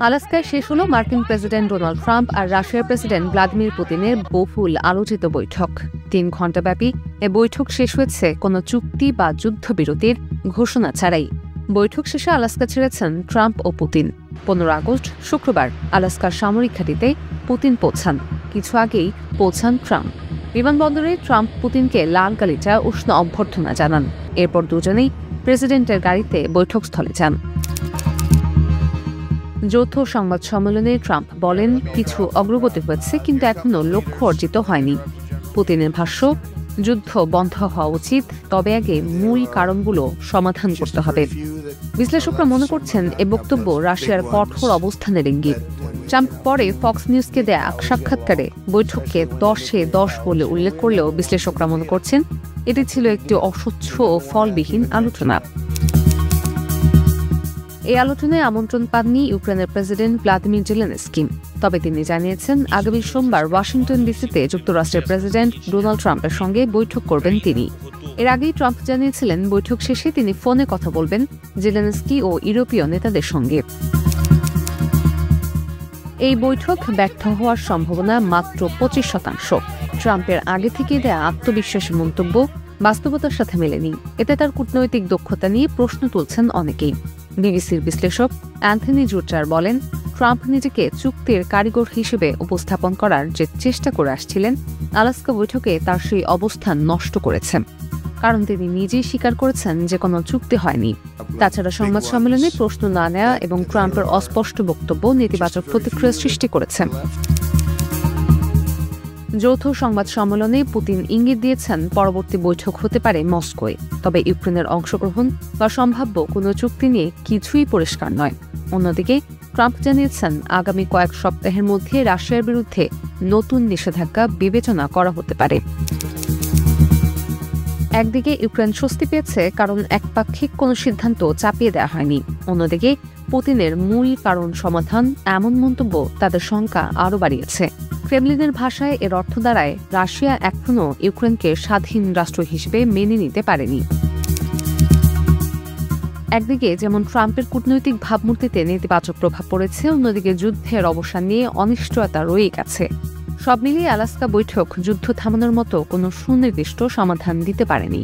আলাস্কায় শেষ হলো মার্কিন প্রেসিডেন্ট ডোনাল্ড ট্রাম্প আর রাশিয়ার প্রেসিডেন্ট ভ্লাদিমির পুতিনের বহুল আলোচিত বৈঠক। ৩ ঘণ্টাব্যাপী এ বৈঠক শেষ হয়েছে কোনো চুক্তি বা যুদ্ধবিরতির ঘোষণা ছাড়াই। বৈঠক শেষে আলাস্কা ছেড়েছেন ট্রাম্প ও পুতিন। ১৫ আগস্ট শুক্রবার আলাস্কার সামরিক ঘাঁটিতে পুতিন পৌঁছান। কিছু আগেই পৌঁছান ট্রাম্প। বিমানবন্দরে ট্রাম্প পুতিনকে লাল গালিচা উষ্ণ অভ্যর্থনা জানান। এরপর দুজনেই প্রেসিডেন্টের গাড়িতে বৈঠকস্থলে যান। যৌথ সংবাদ সম্মেলনে ট্রাম্প বলেন, কিছু অগ্রগতি হয়েছে, কিন্তু এখনো লক্ষ্য অর্জিত হয়নি। পুতিনের ভাষ্য, যুদ্ধ বন্ধ হওয়া উচিত, তবে আগে মূল কারণগুলো সমাধান করতে হবে। বিশ্লেষকরা মনে করছেন এ বক্তব্য রাশিয়ার কঠোর অবস্থানের ইঙ্গিত। ট্রাম্প পরে ফক্স নিউজকে দেয়া এক সাক্ষাৎকারে বৈঠককে 10-এ 10 বলে উল্লেখ করলেও বিশ্লেষকরা মনে করছেন এটি ছিল একটি অস্বচ্ছ ও ফলবিহীন আলোচনা। এই আলোচনায় আমন্ত্রণ পাননি ইউক্রেনের প্রেসিডেন্ট ভ্লাদিমির জেলেনস্কি। তবে তিনি জানিয়েছেন আগামী সোমবার ওয়াশিংটন ডিসিতে যুক্তরাষ্ট্রের প্রেসিডেন্ট ডোনাল্ড ট্রাম্পের সঙ্গে বৈঠক করবেন তিনি। এর আগেই ট্রাম্প জানিয়েছিলেন বৈঠক শেষে তিনি ফোনে কথা বলবেন জেলেনস্কি ও ইউরোপীয় নেতাদের সঙ্গে। এই বৈঠক ব্যর্থ হওয়ার সম্ভাবনা মাত্র 25%। ট্রাম্পের আগে থেকে দেয়া আত্মবিশ্বাসী মন্তব্য বাস্তবতার সাথে মেলেনি। এতে তার কূটনৈতিক দক্ষতা নিয়ে প্রশ্ন তুলছেন অনেকেই। বিবিসির বিশ্লেষক অ্যান্থনি জুটার বলেন, ট্রাম্প নিজেকে চুক্তির কারিগর হিসেবে উপস্থাপন করার যে চেষ্টা করে আসছিলেন, আলাস্কা বৈঠকে তার সেই অবস্থান নষ্ট করেছে। কারণ তিনি নিজেই স্বীকার করেছেন যে কোনো চুক্তি হয়নি। তাছাড়া সংবাদ সম্মেলনে প্রশ্ন না নেওয়া এবং ট্রাম্পের অস্পষ্ট বক্তব্য নেতিবাচক প্রতিক্রিয়া সৃষ্টি করেছে। যৌথ সংবাদ সম্মেলনে পুতিন ইঙ্গিত দিয়েছেন পরবর্তী বৈঠক হতে পারে মস্কোয়। তবে ইউক্রেনের অংশগ্রহণ বা সম্ভাব্য কোনো চুক্তি নিয়ে কিছুই পরিষ্কার নয়। অন্যদিকে ট্রাম্প জানিয়েছেন আগামী কয়েক সপ্তাহের মধ্যে রাশিয়ার বিরুদ্ধে নতুন নিষেধাজ্ঞা বিবেচনা করা হতে পারে। একদিকে ইউক্রেন স্বস্তি পেয়েছে, কারণ একপাক্ষিক কোনো সিদ্ধান্ত চাপিয়ে দেওয়া হয়নি। অন্যদিকে পুতিনের মূল কারণ সমাধান এমন মন্তব্য তাদের শঙ্কা আরও বাড়িয়েছে। ক্রেমলিনের ভাষায় এর অর্থ দাঁড়ায় রাশিয়া এখনও ইউক্রেনকে স্বাধীন রাষ্ট্র হিসেবে মেনে নিতে পারেনি। একদিকে যেমন ট্রাম্পের কূটনৈতিক ভাবমূর্তিতে নেতিবাচক প্রভাব পড়েছে, অন্যদিকে যুদ্ধের অবসান নিয়ে অনিশ্চয়তা রয়ে গেছে। সব মিলিয়ে আলাস্কা বৈঠক যুদ্ধ থামানোর মতো কোনো সুনির্দিষ্ট সমাধান দিতে পারেনি।